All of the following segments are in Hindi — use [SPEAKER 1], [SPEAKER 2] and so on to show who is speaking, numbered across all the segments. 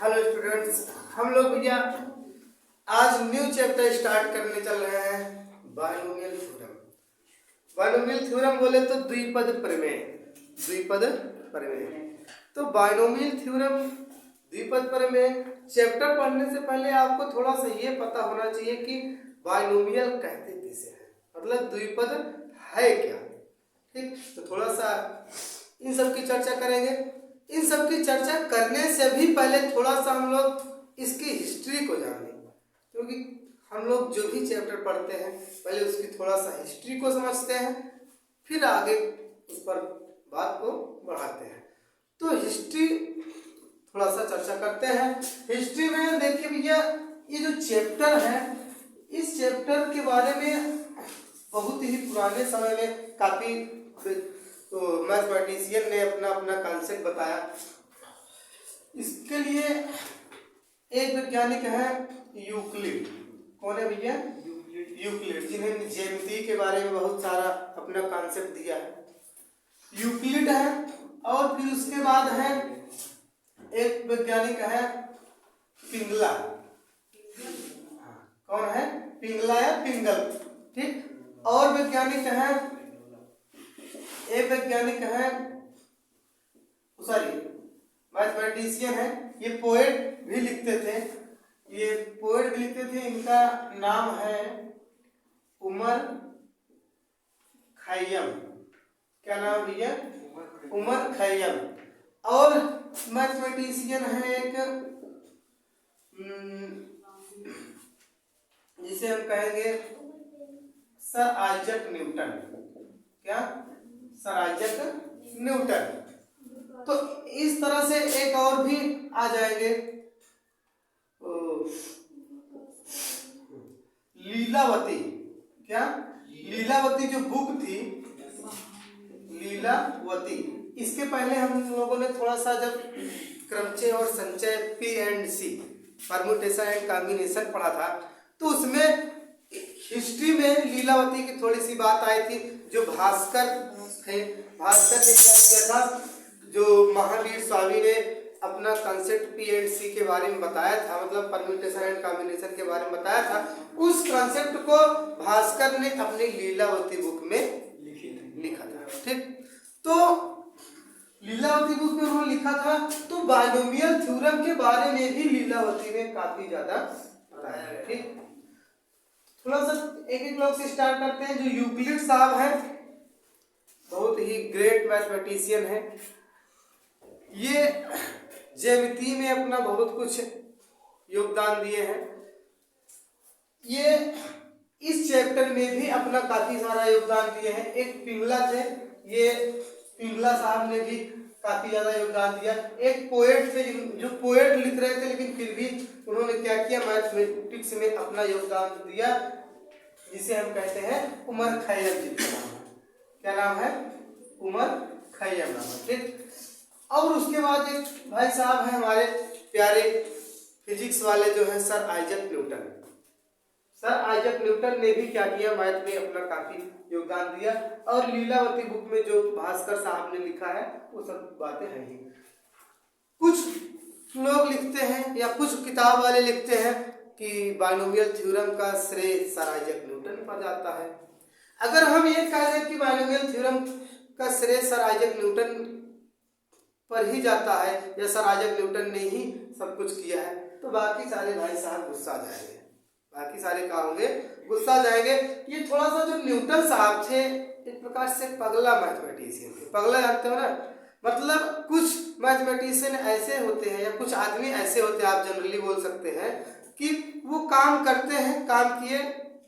[SPEAKER 1] हेलो स्टूडेंट्स, हम लोग भैया आज न्यू चैप्टर स्टार्ट करने चल रहे हैं बायनोमियल थ्योरम। बायनोमियल थ्योरम बोले तो द्विपद प्रमेय। द्विपद प्रमेय तो बायनोमियल थ्योरम द्विपद प्रमेय चैप्टर पढ़ने से पहले आपको थोड़ा सा ये पता होना चाहिए कि बायनोमियल कहते किसे हैं, मतलब द्विपद है क्या। ठीक, तो थोड़ा सा इन सब की चर्चा करेंगे। इन सब की चर्चा करने से भी पहले थोड़ा सा हम लोग इसकी हिस्ट्री को जानें, क्योंकि हम लोग जो भी चैप्टर पढ़ते हैं पहले उसकी थोड़ा सा हिस्ट्री को समझते हैं, फिर आगे उस पर बात को बढ़ाते हैं। तो हिस्ट्री थोड़ा सा चर्चा करते हैं। हिस्ट्री में देखिए भैया, ये जो चैप्टर है इस चैप्टर के बारे में बहुत ही पुराने समय में काफ़ी तो मैथमेटिशियन ने अपना अपना कॉन्सेप्ट बताया। इसके लिए एक वैज्ञानिक है यूक्लिड। कौन है भैया? यूक्लिड, जिन्हें ज्यामिति के बारे में बहुत सारा अपना कॉन्सेप्ट दिया है, यूक्लिड है। और फिर उसके बाद है एक वैज्ञानिक है पिंगला। कौन है? पिंगला या पिंगल। ठीक, और वैज्ञानिक है, एक वैज्ञानिक है, सॉरी मैथमेटिशियन है, ये पोएट भी लिखते थे, ये पोएट भी लिखते थे। इनका नाम है उमर खैयम। क्या नाम भैया? उमर खैयम। और मैथमेटिशियन है एक जिसे हम कहेंगे सर आइजक न्यूटन। क्या? Sir Isaac Newton. तो इस तरह से एक और भी आ जाएंगे, लीलावती। क्या? लीलावती जो बुक थी लीलावती, इसके पहले हम लोगों ने थोड़ा सा जब क्रमचय और संचय P&C परम्यूटेशन एंड कॉम्बिनेशन पढ़ा था, तो उसमें हिस्ट्री में लीलावती की थोड़ी सी बात आई थी। जो भास्कर थे, भास्कर ने क्या किया था, जो महावीर स्वामी ने अपना कॉन्सेप्ट P&C के बारे में बताया था, मतलब परम्यूटेशन एंड कॉम्बिनेशन के बारे में बताया था, उस कॉन्सेप्ट को भास्कर ने अपनी लीलावती बुक में लिखा था। ठीक, तो लीलावती बुक में उन्होंने लिखा था, तो बायनोमियल थ्योरम के बारे में भी लीलावती ने काफी ज्यादा बताया है। ठीक, थोड़ा सा एक एक लोग से स्टार्ट करते हैं। जो यूक्लिड साहब है, बहुत ही ग्रेट मैथमेटिशियन है, ये ज्यामिति में अपना बहुत कुछ योगदान दिए हैं। ये इस चैप्टर में भी अपना काफी सारा योगदान दिए हैं। एक पिंगला थे, ये पिंगला साहब ने भी काफी ज्यादा योगदान दिया। एक पोएट थे, जो पोएट लिख रहे थे, लेकिन फिर भी उन्होंने क्या किया, मैथमेटिक्स में अपना योगदान दिया, जिसे हम कहते हैं उमर खैयम जी का नाम है। क्या नाम है? उमर खैयम नाम है। ठीक, और उसके बाद एक भाई साहब हैं हमारे प्यारे फिजिक्स वाले, जो है sir Isaac Newton. Sir Isaac Newton ने भी क्या किया, मैथ में अपना काफी योगदान दिया। और लीलावती बुक में जो भास्कर साहब ने लिखा है वो सब बातें हैं ही। कुछ लोग लिखते हैं या कुछ किताब वाले लिखते हैं कि बायनोमियल थ्योरम का श्रेय सर आइजक न्यूटन पर जाता है। अगर हम ये कह दें कि बायनोमियल थ्योरम का श्रेय सर आइजक न्यूटन पर ही जाता है या सर आइजक न्यूटन ने ही सब कुछ किया है, तो बाकी सारे भाई साहब गुस्सा जाएंगे। बाकी सारे क्या होंगे? गुस्सा जाएंगे। ये थोड़ा सा जो न्यूटन साहब थे, एक प्रकार से पगला मैथमेटिशियन थे। पगला जानते हो ना, मतलब कुछ मैथमेटिशियन ऐसे होते हैं या कुछ आदमी ऐसे होते हैं, आप जनरली बोल सकते हैं कि वो काम करते हैं, काम किए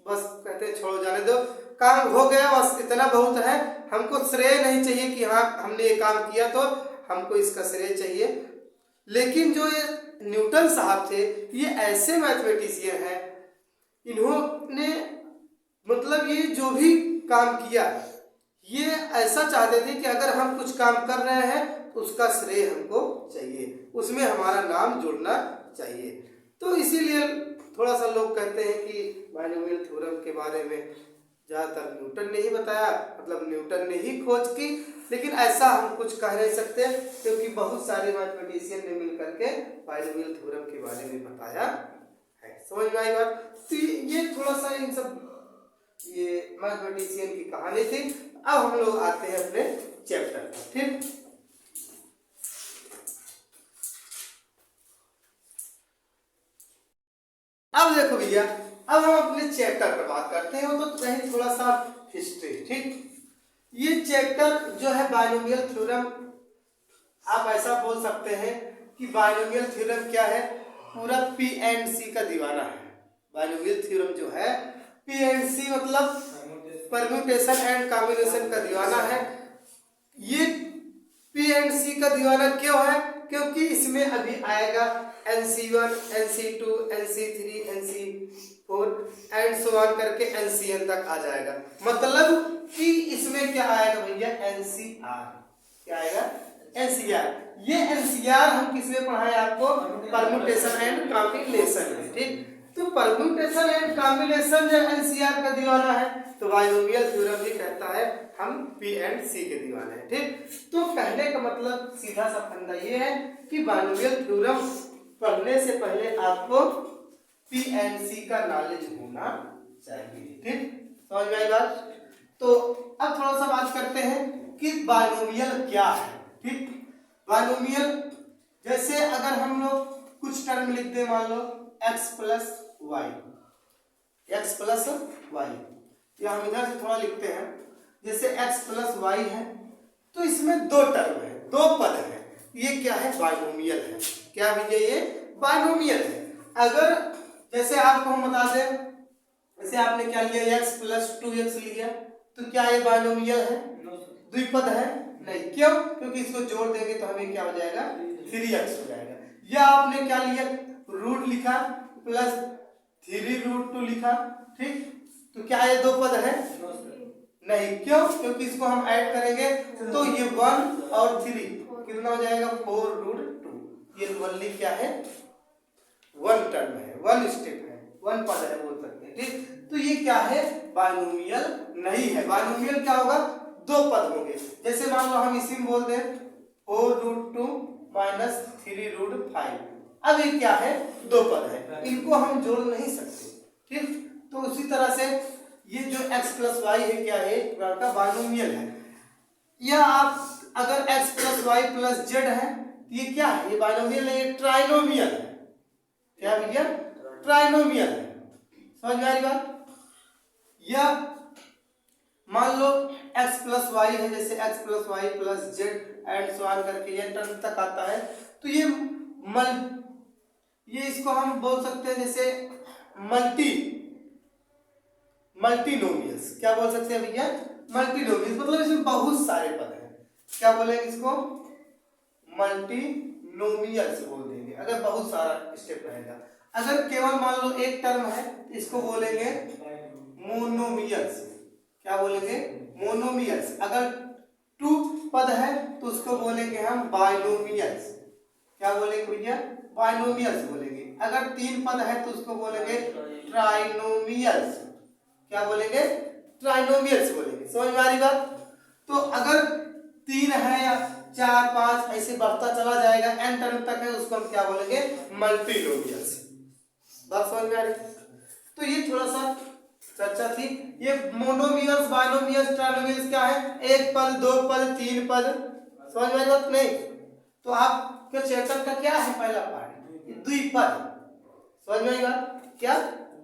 [SPEAKER 1] बस कहते हैं छोड़ो जाने दो, काम हो गया बस इतना बहुत है, हमको श्रेय नहीं चाहिए कि हाँ हमने ये काम किया तो हमको इसका श्रेय चाहिए। लेकिन जो ये न्यूटन साहब थे, ये ऐसे मैथमेटिशियन हैं, इन्होंने मतलब ये जो भी काम किया, ये ऐसा चाहते थे कि अगर हम कुछ काम कर रहे हैं तो उसका श्रेय हमको चाहिए, उसमें हमारा नाम जुड़ना चाहिए। तो इसीलिए थोड़ा सा लोग कहते हैं कि बायनोमियल थ्योरम के बारे में ज़्यादातर न्यूटन ने ही बताया, मतलब न्यूटन ने ही खोज की, लेकिन ऐसा हम कुछ कह नहीं सकते क्योंकि बहुत सारे मैथमेटिशियन ने मिल करके बाइनोमियल थ्योरम के बारे में बताया है। समझ में आई बात? तो ये थोड़ा सा इन सब ये मैथमेटिशियन की कहानी थी। अब हम लोग आते हैं अपने चैप्टर पर। ठीक, अब देखो भैया, अब हम अपने चैप्टर पर बात करते हैं। वो तो कहीं थोड़ा सा हिस्ट्री। ठीक, ये चैप्टर जो है बाइनोमियल थ्योरम, आप ऐसा बोल सकते हैं कि बाइनोमियल थ्योरम क्या है, पूरा पी एंड सी का दीवाना है। बाइनोमियल थ्योरम जो है पी एंड सी मतलब परम्यूटेशन एंड कॉम्बिनेशन का दीवाना है। ये पी एंड सी का दीवाना क्यों है? क्योंकि इसमें अभी आएगा NC1, NC2, NC3, NC4 and so on करके NCN तक आ जाएगा। मतलब कि इसमें क्या आएगा भैया, NCR। क्या आएगा? NCR। ये NCR हम किसमें पढ़ाए आपको? परम्यूटेशन एंड कॉम्बिनेशन में। ठीक, तो परम्यूटेशन एंड कॉम्बिनेशन जब NCR का दीवाना है तो बाइनोमियल थ्योरम भी कहता है हम पी एंड सी के दीवाने हैं। ठीक, तो कहने का मतलब सीधा सा फंडा ये है कि बाइनोमियल थ्योरम पढ़ने से पहले आपको पी एंड सी का नॉलेज होना चाहिए। ठीक, समझ में आई बात? तो अब थोड़ा सा बात करते हैं कि बाइनोमियल क्या है। ठीक, बाइनोमियल जैसे अगर हम लोग कुछ टर्म लिख दे, मान लो x plus Y, x plus Y, या हम इधर से थोड़ा लिखते हैं जैसे x प्लस वाई है, तो इसमें दो टर्म है, दो पद है, ये क्या है? बाइनोमियल है। क्या भैया? ये बाइनोमियल है। अगर जैसे आपको हम बता दें, जैसे आपने क्या लिया, x प्लस 2x लिया, तो क्या ये बाइनोमियल है? द्विपद है? नहीं। क्यों? क्योंकि इसको जोड़ देंगे तो हमें क्या हो जाएगा? 3x हो जाएगा। या आपने क्या लिया, रूट लिखा प्लस 3√2 लिखा। ठीक, तो क्या ये दो पद है? नहीं। क्यों? क्योंकि इसको हम ऐड करेंगे तो ये 1 और 3 कितना हो जाएगा? 4√2। ये ओनली क्या है? वन टर्म है, वन स्टेप है, वन पद है बोल सकते हैं। ठीक, तो ये क्या है? बाइनोमियल नहीं है। बाइनोमियल क्या होगा? दो पद होंगे। जैसे मान लो हम इसी में बोल दें 4√2 माइनस 3√5। अब ये क्या है? दो पद है, इनको हम जोड़ नहीं सकते। ठीक, तो उसी तरह से ये जो x प्लस वाई है क्या है? एक प्रकार का बाइनोमियल है। या आप अगर x plus Y plus Z है, ये क्या है? ये बाइनोमियल नहीं, ये ट्राइनोमियल है। क्या भैया? ट्राइनोमियल है। समझ में आई बात? या मान लो x प्लस वाई है, जैसे x plus Y plus Z and so on करके ये टर्म तक आता है, तो ये इसको हम बोल सकते हैं जैसे मल्टीनोमियल्स। क्या बोल सकते हैं भैया? मल्टीनोमियल्स। मतलब इसमें बहुत सारे पद हैं। क्या बोलेंगे इसको? मल्टीनोमियल्स बोल देंगे अगर बहुत सारा स्टेप रहेगा। अगर केवल मान लो एक टर्म है, इसको बोलेंगे मोनोमियल्स। क्या बोलेंगे? मोनोमियल्स। अगर 2 पद है तो उसको बोलेंगे हम बाइनोमियल्स। क्या बोलेंगे भैया? बाइनोमियल्स बोलेंगे। अगर 3 पद है तो उसको बोलेंगे ट्राइनोमियल्स। क्या बोलेंगे? ट्राइनोमियल्स बोलेंगे। समझ में आ रही बात? तो अगर 3 है या 4, 5 ऐसे बढ़ता चला जाएगा, n टर्म तक है, उसको हम क्या बोलेंगे? मल्टीनोमियल्स। बात समझ में आ रही? तो ये थोड़ा सा चर्चा थी। ये मोनोमियल्स, बाइनोमियल्स, ट्राइनोमियल्स क्या है? एक पद, दो पद, 3 पद। समझ में बात? नहीं तो आपके चैप्टर का क्या है? पहला पार्ट द्विपद। समझ में आएगा? क्या?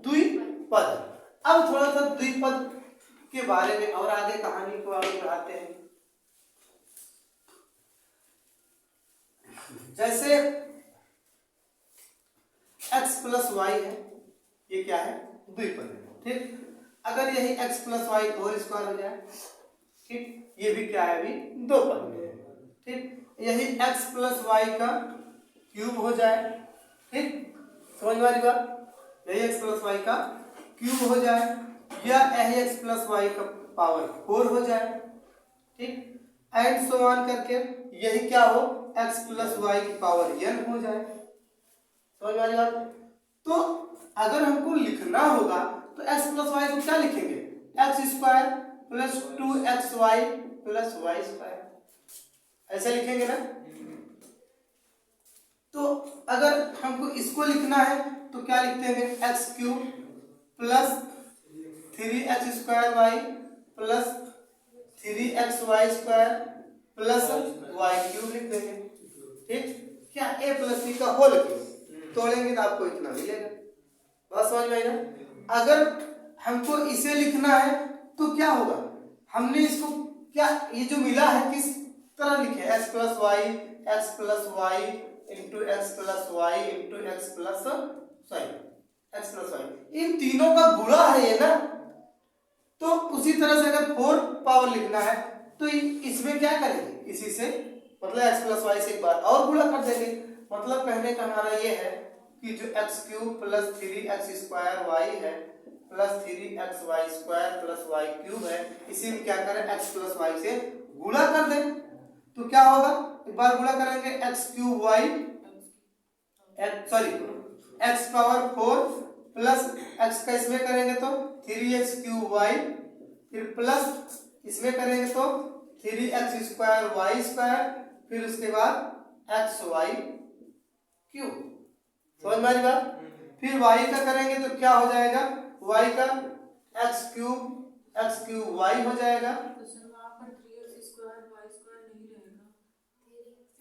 [SPEAKER 1] द्विपद। अब थोड़ा सा द्विपद के बारे में और आगे कहानी को आगे बढ़ाते हैं। जैसे x प्लस वाई है, ये क्या है? द्विपद है। ठीक, अगर यही x plus Y whole square हो जाए, ठीक, ये भी क्या है? अभी दो पद में है। ठीक, यही x प्लस वाई का क्यूब हो जाए। ठीक, समझ में आ रही बात? यही x प्लस वाई का क्यूब हो जाए, या यही x प्लस वाई का पावर 4 हो जाए। ठीक, एंड सो ऑन करके यही क्या हो? x प्लस वाई की पावर n हो जाए। समझ में आ रही बात? तो अगर हमको लिखना होगा तो x प्लस वाई को क्या लिखेंगे? X square plus 2xy plus Y square, ऐसे लिखेंगे ना। तो अगर हमको इसको लिखना है तो क्या लिखते हैं, X cube plus 3x² y plus 3xy square plus Y cube लिख देंगे। ठीक, क्या a प्लस b का होल क्यूब तोड़ेंगे तो आपको इतना मिलेगा। बात समझ में आई ना। अगर हमको इसे लिखना है तो क्या होगा, हमने इसको क्या ये जो मिला है किस तरह लिखे, x plus Y x plus y into x plus y into x plus y, इन तीनों का गुणा है ये ना। तो उसी तरह से अगर 4 पावर लिखना है तो इसमें क्या करेंगे, इसी से मतलब x प्लस वाई से एक बार और गुणा कर देंगे। मतलब कहने का हमारा ये है कि जो x cube plus 3x² y है plus 3xy square plus Y cube है, इसी में क्या करें x प्लस वाई से गुणा कर दें। तो क्या होगा, एक बार गुणा करेंगे x cube Y x power 4 plus x का इसमें करेंगे तो 3x क्यूब वाई, फिर प्लस इसमें करेंगे तो 3x² वाई स्क्वायर, फिर उसके बाद xy क्यूब। समझ में आ रही बात। फिर y का करेंगे तो क्या हो जाएगा, y का x क्यूब y हो जाएगा।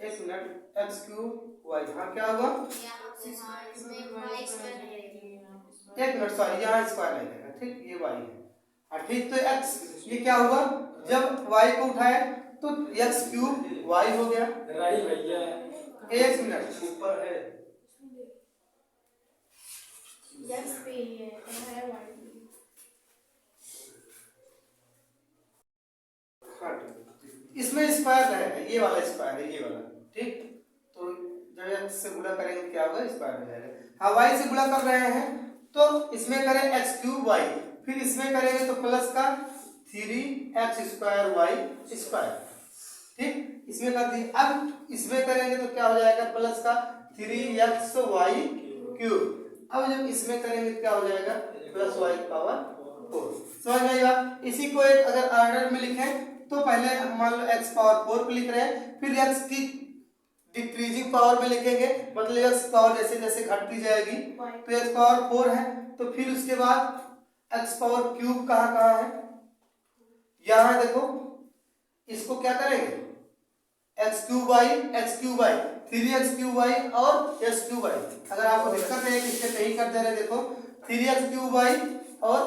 [SPEAKER 1] एक मिनट, x क्यूब y, हाँ क्या होगा, एक मिनट सॉरी यहाँ स्क्वायर नहीं रहेगा, ठीक ये y है, हाँ ठीक। तो x ये क्या हुआ, जब y को उठाए तो x क्यूब y हो गया। एक मिनट ऊपर है, इसमें स्क्वायर रहेगा, ये वाला स्क्वायर है ये वाला, ठीक। तो जब x से गुणा करेंगे क्या होगा, स्क्वायर हो जाएगा। हाँ y से गुणा कर रहे हैं तो इसमें करें x क्यूब y, फिर इसमें करेंगे तो प्लस का 3x² y स्क्वायर, ठीक इसमें कर दिए। अब इसमें करेंगे तो क्या हो जाएगा, प्लस का 3xy क्यूब। अब जब इसमें करेंगे क्या हो जाएगा, प्लस y पावर 4। समझ में आएगा। इसी को एक अगर ऑर्डर में लिखें तो पहले मान लो x पावर 4 पे लिख रहे हैं, फिर x की डिक्रीजिंग पावर में लिखेंगे, मतलब x पावर जैसे जैसे घटती जाएगी तो x पावर 4 है, तो फिर उसके बाद x पावर क्यूब कहाँ कहाँ है, यहाँ देखो, इसको क्या करेंगे x cube y 3x cube y और x क्यूब y। अगर आपको दिक्कत है कि इससे नहीं कर दे रहे, देखो 3x क्यूब y और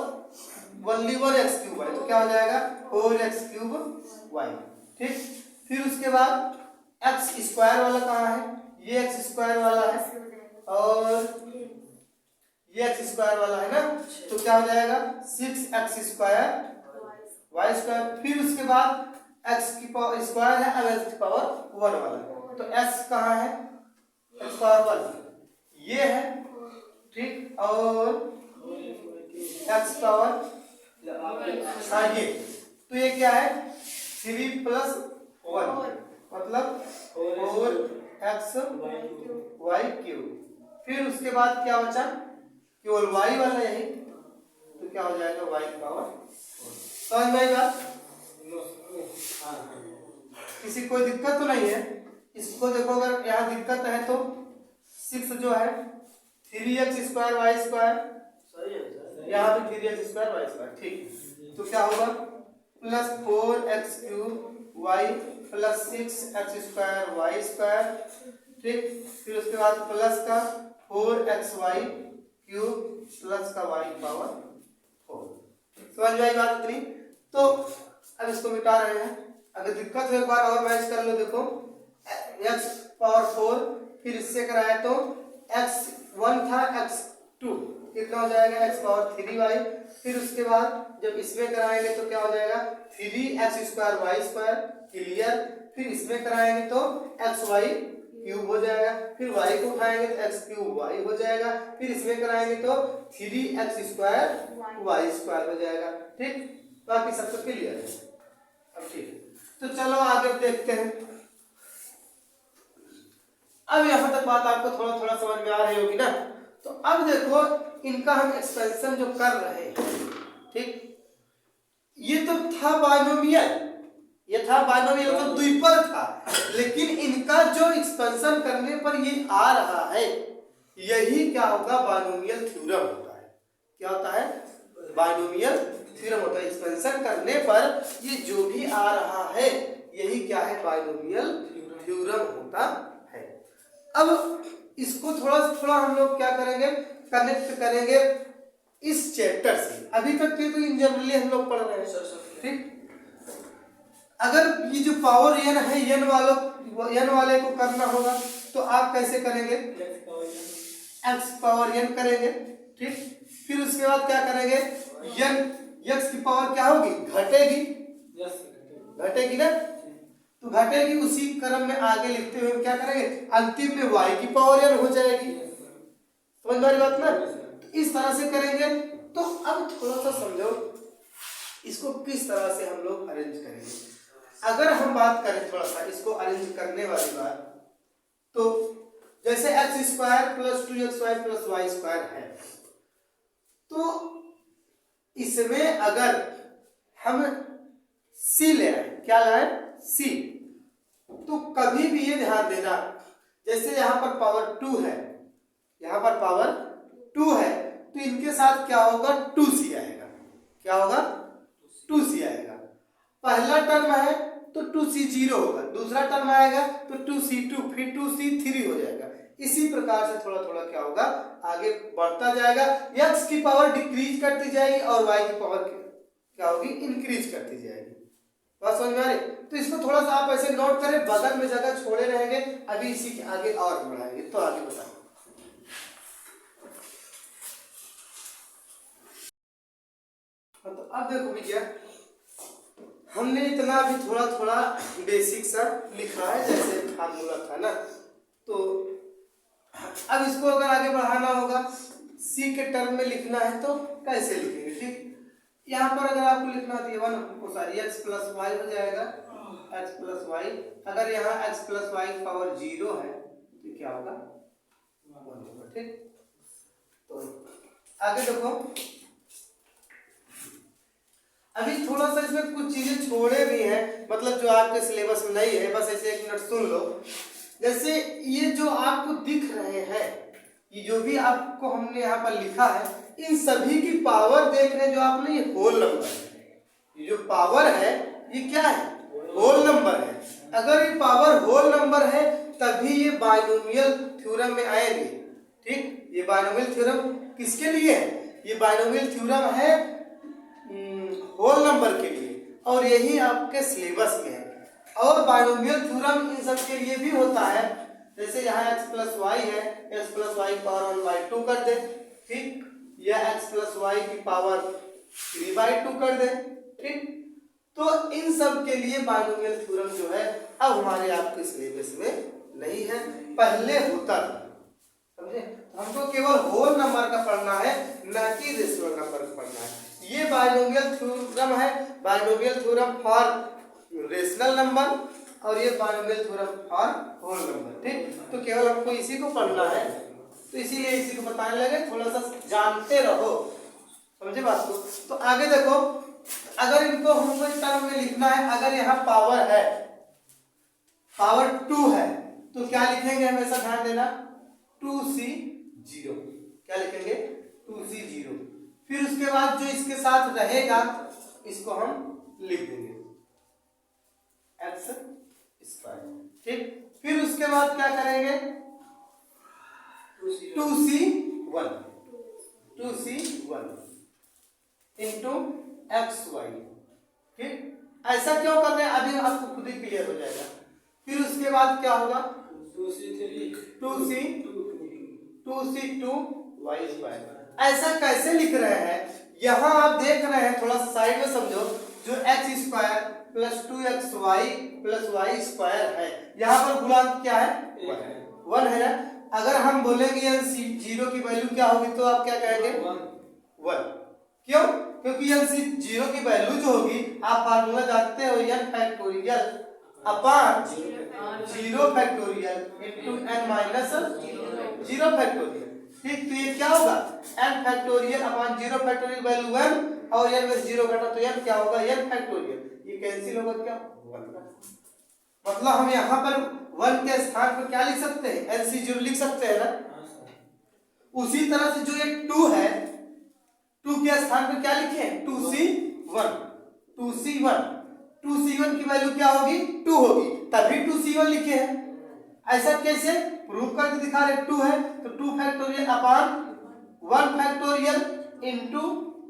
[SPEAKER 1] ओनली 1x क्यूब y, तो क्या हो जाएगा 4x क्यूब y, ठीक। फिर उसके बाद x स्क्वायर वाला कहाँ है, ये x स्क्वायर वाला है और ये x स्क्वायर वाला है ना, तो क्या हो जाएगा 6x² y स्क्वायर। फिर उसके बाद x की पावर स्क्वायर है, अब x की पावर 1 वाला, तो s कहाँ है, x पावर 1 ये है, ठीक। और x पावर ये, तो ये क्या है 3 प्लस 1 मतलब 4x y क्यूब। फिर उसके बाद क्या बचा, केवल y वाला यही, तो क्या हो जाएगा y पावर। समझ में आएगा, किसी कोई दिक्कत तो नहीं है। इसको देखो अगर यहाँ दिक्कत है तो 6 जो है 3x² y स्क्वायर, यहाँ पे 3x² y स्क्वायर, ठीक। तो क्या होगा plus 4x cube y plus 6x² y square, ठीक। फिर उसके बाद प्लस का 4xy क्यूब प्लस का y पावर 4। समझ में आई बात इतनी। तो अब इसको मिटा रहे हैं, अगर दिक्कत हो एक बार और मैच कर लो, देखो x पावर 4 फिर इससे कराया तो x1 था x2 कितना हो जाएगा x पावर 3y, फिर उसके बाद जब इसमें कराएंगे तो क्या हो जाएगा 3x² y स्क्वायर क्लियर, फिर इसमें कराएंगे तो xy क्यूब हो जाएगा, फिर y को उठाएंगे तो x क्यूब y हो जाएगा, फिर इसमें कराएंगे तो 3x² y स्क्वायर हो जाएगा, ठीक। बाकी सब तो क्लियर है। अब ठीक, तो चलो आगे देखते हैं। अब यहां तक बात आपको थोड़ा थोड़ा समझ में आ रही होगी ना। तो अब देखो इनका हम एक्सपेंशन जो कर रहे हैं, ठीक, ये तो था बाइनोमियल, ये था बाइनोमियल तो द्विपद था, लेकिन इनका जो एक्सपेंशन करने पर ये आ रहा है, यही क्या होगा, बाइनोमियल थ्योरम होता है। क्या होता है, बाइनोमियल थ्योरम होता है। एक्सपेंशन करने पर ये जो भी आ रहा है यही क्या है, बाइनोमियल थ्योरम होता है। अब इसको थोड़ा थोड़ा हम लोग क्या करेंगे, कनेक्ट करेंगे इस चैप्टर से। अभी तक तो इन जनरली हम लोग पढ़ रहे हैं, ठीक। अगर ये जो पावर n है, n वाले को करना होगा तो आप कैसे करेंगे, x पावर n करेंगे, ठीक। फिर उसके बाद क्या करेंगे, n x की पावर क्या होगी, घटेगी, घटेगी ना, तो घटेगी। उसी क्रम में आगे लिखते हुए क्या करेंगे, अंतिम में y की पावर n हो जाएगी। समझ में आ रही बात ना, तो इस तरह से करेंगे। तो अब थोड़ा सा समझो इसको किस तरह से हम लोग अरेंज करेंगे। अगर हम बात करें थोड़ा सा इसको अरेंज करने वाली बात, तो जैसे x square plus 2xy plus Y square है, तो इसमें अगर हम c ले आए, क्या लाए, c, तो कभी भी ये ध्यान देना, जैसे यहाँ पर पावर 2 है, यहाँ पर पावर 2 है, तो इनके साथ क्या होगा, 2c आएगा। क्या होगा, 2c आएगा। पहला टर्म है तो 2c 0 होगा, दूसरा टर्म आएगा तो 2c 2, फिर 2c 3 हो जाएगा। इसी प्रकार से थोड़ा थोड़ा क्या होगा, आगे बढ़ता जाएगा। x की पावर डिक्रीज करती जाएगी और y की पावर क्या होगी, इंक्रीज करती जाएगी। बात समझ में आ रही, तो इसको थोड़ा सा आप ऐसे नोट करें, बगल में जगह छोड़े रहेंगे। अभी इसी के आगे और बढ़ाएंगे, तो आगे बताएंगे। तो अब देखो भैया, हमने इतना भी थोड़ा थोड़ा बेसिक सा लिखा है, जैसे फार्मूला था ना, तो अब इसको अगर आगे बढ़ाना होगा, c के टर्म में लिखना है तो कैसे लिखेंगे, ठीक। यहाँ पर अगर आपको लिखना है x प्लस वाई हो जाएगा, x प्लस वाई। अगर यहाँ x प्लस वाई पावर 0 है तो क्या होगा, 1 होगा, ठीक। तो आगे देखो, अभी थोड़ा सा इसमें कुछ चीजें छोड़े भी हैं, मतलब जो आपके सिलेबस में नहीं है, बस ऐसे एक मिनट सुन लो। जैसे ये जो आपको दिख रहे हैं, ये जो भी आपको हमने यहाँ पर लिखा है, इन सभी की पावर देख रहे हैं जो आपने, ये होल नंबर है। ये जो पावर है ये क्या है, होल नंबर है। अगर ये पावर होल नंबर है तभी ये बाइनोमियल थ्योरम में आएंगे, ठीक। ये बाइनोमियल थ्योरम किसके लिए है, ये बाइनोमियल थ्योरम है होल नंबर के लिए, और यही आपके सिलेबस में है। और बाइनोमियल थ्योरम इन सब के लिए भी होता है, जैसे यहाँ x प्लस वाई है, x प्लस वाई पावर 1/2 कर दे, ठीक, या x प्लस वाई की पावर 3/2 कर दे, ठीक। तो इन सब के लिए बाइनोमियल थ्योरम जो है अब हमारे आपके सिलेबस में नहीं है, पहले होता था, समझे। हमको केवल होल नंबर का पढ़ना है, न कि रेशनल नंबर का पढ़ना है। ये बाइनोमियल थ्योरम है, binomial theorem for rational number, और ये binomial theorem for whole number, ठीक। तो केवल हमको इसी को पढ़ना है, तो इसीलिए इसी को बताने लगे, थोड़ा सा जानते रहो, समझे बात को। तो आगे देखो, अगर इनको हमको इस टर्म में लिखना है, अगर यहाँ पावर है, पावर 2 है, तो क्या लिखेंगे, हमेशा ध्यान देना, 2c 0, क्या लिखेंगे, 2c 0। फिर उसके बाद जो इसके साथ रहेगा इसको हम लिख देंगे x स्क्वायर, ठीक। फिर उसके बाद क्या करेंगे, 2c1 इंटू xy, ठीक। ऐसा क्यों कर रहे हैं, अभी आपको खुद ही क्लियर हो जाएगा। फिर उसके बाद क्या होगा, 2c2 y स्क्वायर। ऐसा कैसे लिख रहे हैं, यहाँ आप देख रहे हैं, थोड़ा सा साइड में समझो, जो x square plus 2xy plus Y square है, यहाँ पर गुणांक क्या है, 1 है ना। अगर हम बोलेंगे एनसी 0 की वैल्यू क्या होगी, तो आप क्या कहेंगे, 1। क्यों, क्योंकि एनसी 0 की वैल्यू जो होगी, आप फार्मूला जानते हो, n factorial upon 0 factorial into n minus 0 factorial, ठीक। तो ये क्या होगा, n factorial upon 0 factorial value 1 और n में से 0 घटा तो n क्या होगा, n फैक्टोरियल। ये कैंसिल होगा, क्या मतलब हम यहाँ पर 1 के स्थान पर क्या लिख सकते हैं, NC0 लिख सकते हैं ना। उसी तरह से जो ये 2 है, 2 के स्थान पर क्या लिखे, 2C1। 2C1 की वैल्यू क्या होगी, 2 होगी, तभी 2C1 लिखे हैं। ऐसा कैसे प्रूव करके दिखा रहे, 2 है तो 2 factorial upon 1 factorial into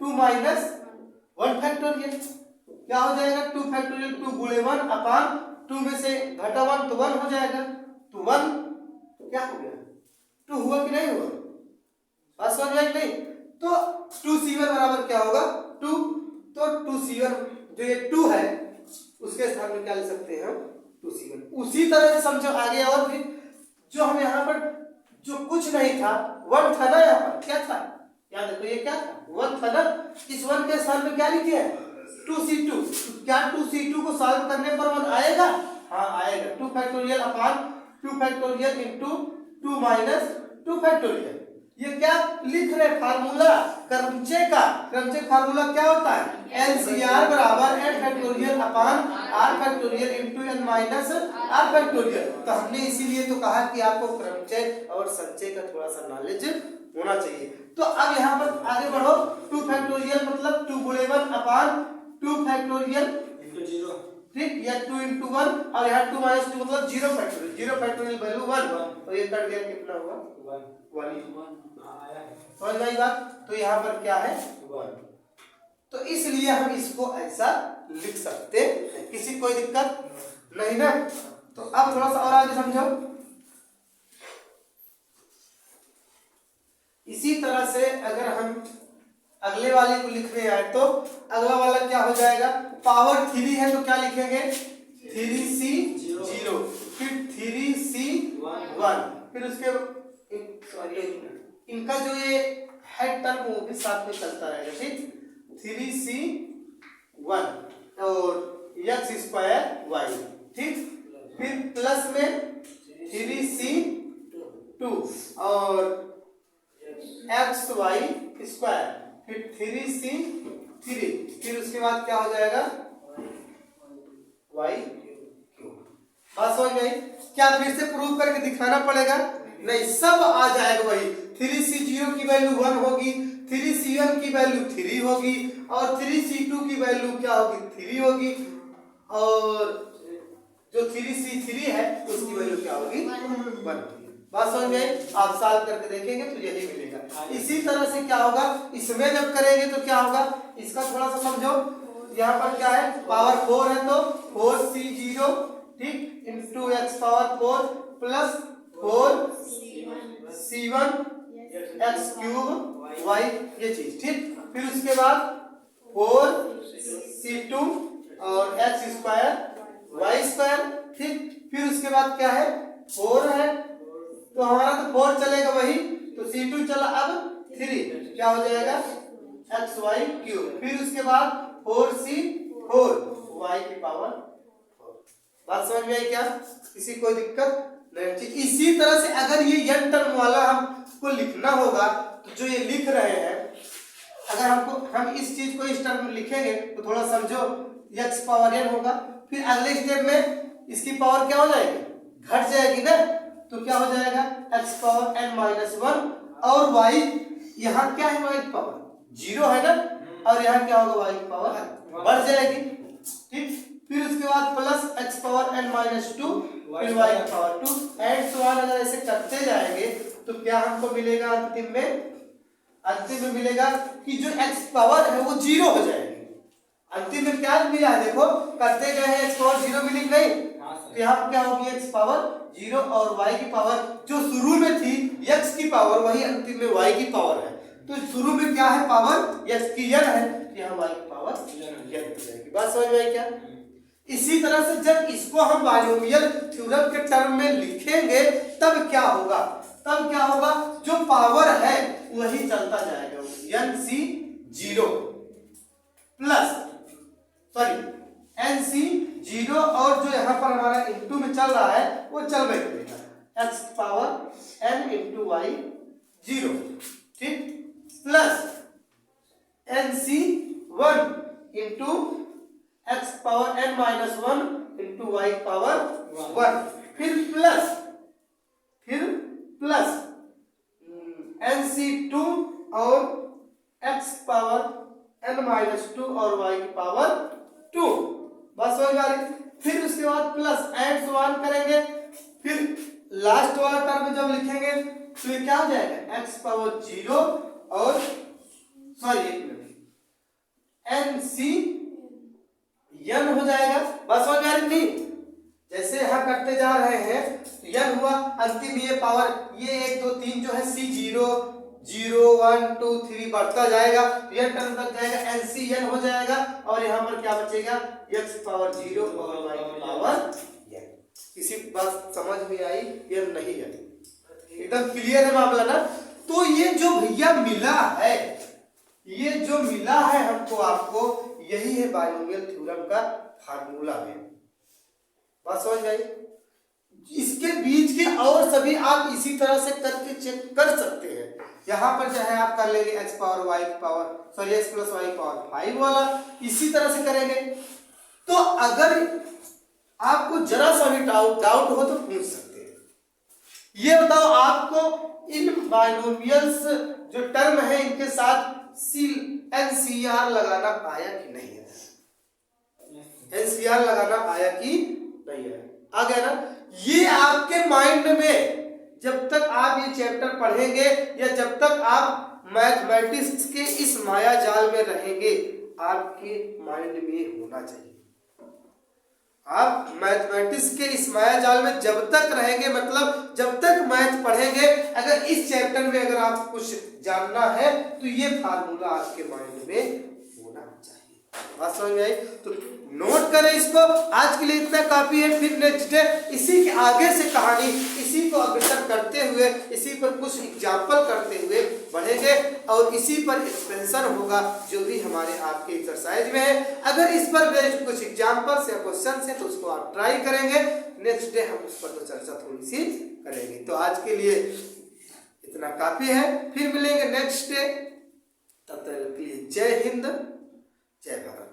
[SPEAKER 1] 2 minus 1 factorial क्या हो जाएगा, 2 फैक्टोरियल 2 गुणे 1 अपॉन 2 में से घटा 1 तो 1 हो जाएगा। तो 1 क्या हो गया, 2 हुआ कि नहीं हुआ, बात समझ में नहीं। तो 2C1 बराबर क्या होगा, 2। तो 2C1 जो ये 2 है उसके स्थान में क्या लिख सकते हैं हम, 2C1। उसी तरह से समझो आगे, और फिर जो हम यहाँ पर जो कुछ नहीं था 1 था ना, यहाँ पर क्या था, याद रखो ये क्या था, 1 था ना। इस 1 के स्थान में क्या लिखे हैं, 2C2। क्या 2C2 को सॉल्व करने पर 1 आएगा, हाँ आएगा। 2 factorial upon 2 factorial into 2 minus 2 factorial. ये क्या लिख रहे, फार्मूला क्रमचय का। क्रमचय फार्मूला क्या होता है, LCR बराबर n factorial upon r factorial into n minus r factorial. तो हमने इसीलिए तो कहा कि आपको क्रमचय और संचय का थोड़ा सा नॉलेज होना चाहिए। तो अब यहाँ पर आगे बढ़ो, 2 फैक्टोरियल मतलब 2 गुणे 1 अपॉन 2 फैक्टोरियल इंटू 0, ठीक, या 2 इंटू 1 और यहाँ 2 माइनस 2 मतलब 0 फैक्टोरियल। 0 फैक्टोरियल वैल्यू 1, तो ये कट गया, कितना हुआ 1 समझ में आई बात। तो यहाँ पर क्या है 1, तो इसलिए हम इसको ऐसा लिख सकते हैं, किसी कोई दिक्कत नहीं ना। तो अब थोड़ा सा और आगे समझो। इसी तरह से अगर हम अगले वाले को लिखने आए तो अगला वाला क्या हो जाएगा, पावर 3 है तो क्या लिखेंगे 3C0, फिर 3C1, फिर उसके इनका जो ये हेड टर्म वो भी साथ में चलता रहेगा, ठीक। 3C1 और x²y, ठीक, फिर प्लस में 3C2 और xy², फिर 3C3, फिर उसके बाद क्या हो जाएगा y। बात समझ में आई क्या, फिर से प्रूव करके दिखाना पड़ेगा, नहीं सब आ जाएगा वही। 3C0 की वैल्यू 1 होगी, 3C1 की वैल्यू 3 होगी और 3C2 की वैल्यू क्या होगी 3 होगी, और जो 3C3 है उसकी वैल्यू क्या होगी 1। बात समझ में आई, आप सॉल्व करके देखेंगे तो यही मिलेगा। इसी तरह से क्या होगा, इसमें जब करेंगे तो क्या होगा, इसका थोड़ा सा समझो। यहाँ पर क्या है, पावर 4 है तो 4C0, ठीक, into x⁴ plus 4C1 x³ y, ये चीज, ठीक। फिर उसके बाद 4C2 और x² y², ठीक। फिर उसके बाद क्या है 4 है तो हमारा तो 4 चलेगा वही, तो C2 चला, अब 3 क्या हो जाएगा xy³, फिर उसके बाद 4C4 y⁴। बात समझ में आई क्या, किसी कोई दिक्कत नहीं। इसी तरह से अगर ये n टर्म वाला हमको लिखना होगा तो जो ये लिख रहे हैं, अगर हम इस चीज को इस टर्म में लिखेंगे तो थोड़ा समझो, x⁴n होगा, फिर अगले स्टेप में इसकी पावर क्या हो जाएगी, घट जाएगी ना, तो क्या हो जाएगा x⁴n-1 और y, यहाँ क्या है y की पावर 0 है ना, और यहाँ क्या होगा y की पावर बढ़ जाएगी, ठीक। फिर उसके बाद प्लस x⁴n-2 फिर y की पावर 2 एंड सो ऑन। अगर ऐसे करते जाएंगे तो क्या हमको मिलेगा, अंतिम में मिलेगा कि जो x पावर है वो 0 हो जाएगी। अंतिम में क्या मिला है, देखो करते गए हैं x⁴ 0 मिली नहीं, तो यहाँ पर क्या होगी x पावर 0 और y की पावर जो शुरू में थी x की पावर वही अंतिम में y की पावर है। तो शुरू में क्या है पावर x की n है, यहाँ y की पावर n हो जाएगी। बात समझ में आई क्या। इसी तरह से जब इसको हम बायनोमियल थ्योरम के टर्म में लिखेंगे तब क्या होगा, जो पावर है वही चलता जाएगा, NC0 प्लस NC0 और जो यहाँ पर हमारा इंटू में चल रहा है वो चल रही है x⁴n × y0, ठीक, प्लस NC1 प्लस NC2 और x पावर n-2 और y की पावर 2, बस हो गया। फिर उसके बाद प्लस एंड सो ऑन करेंगे, फिर लास्ट वाला टर्म जब लिखेंगे तो ये क्या हो जाएगा x पावर 0 और सॉरी एक मिनट NC n हो जाएगा, बस हो गया। नहीं जैसे यहाँ करते जा रहे हैं तो n हुआ, अंतिम ये पावर ये 1 2 3 जो है C0 0 1 2 3 बढ़ता जाएगा, तो यह टर्म तक जाएगा NCn हो जाएगा और यहाँ पर क्या बचेगा x पावर 0 और y की पावर n। किसी बात समझ में आई या नहीं आई? एकदम क्लियर है मामला ना। तो ये जो भैया मिला है, ये जो मिला है हमको आपको, यही है बायनोमियल थ्योरम का फार्मूला में, बात समझ गई। इसके बीच के और सभी आप इसी तरह से करके चेक कर सकते हैं। यहाँ पर जो है आप कर लेंगे x पावर y की power sorry x plus y power 5 वाला, इसी तरह से करेंगे। तो अगर आपको जरा सा भी डाउट हो तो पूछ सकते हैं। ये बताओ आपको इन बायनोमियल्स जो टर्म है इनके साथ NCR लगाना आया कि नहीं है? NCR लगाना आया कि नहीं है? आ गया ना। ये आपके माइंड में जब तक आप ये चैप्टर पढ़ेंगे या जब तक आप मैथमेटिक्स के इस माया जाल में रहेंगे, आपके माइंड में होना चाहिए। आप मैथमेटिक्स के इस माया जाल में जब तक रहेंगे, मतलब जब तक मैथ पढ़ेंगे, अगर इस चैप्टर में अगर आप कुछ जानना है तो ये फार्मूला आपके माइंड में होना चाहिए। बात समझ में आई? तो नोट करें इसको। आज के लिए इतना काफी है, फिर नेक्स्ट डे इसी के आगे से कहानी, इसी को अग्रसर करते हुए, इसी पर कुछ एग्जाम्पल करते हुए बढ़ेंगे और इसी पर एक्सपेंशन होगा जो भी हमारे आपके एक्सरसाइज में है। अगर इस पर बेस्ड कुछ एग्जाम्पल्स या क्वेश्चन है तो उसको आप ट्राई करेंगे। नेक्स्ट डे हम उस पर तो चर्चा थोड़ी सी करेंगे। तो आज के लिए इतना काफी है, फिर मिलेंगे नेक्स्ट डे। तब तक के लिए जय हिंद, जय भारत।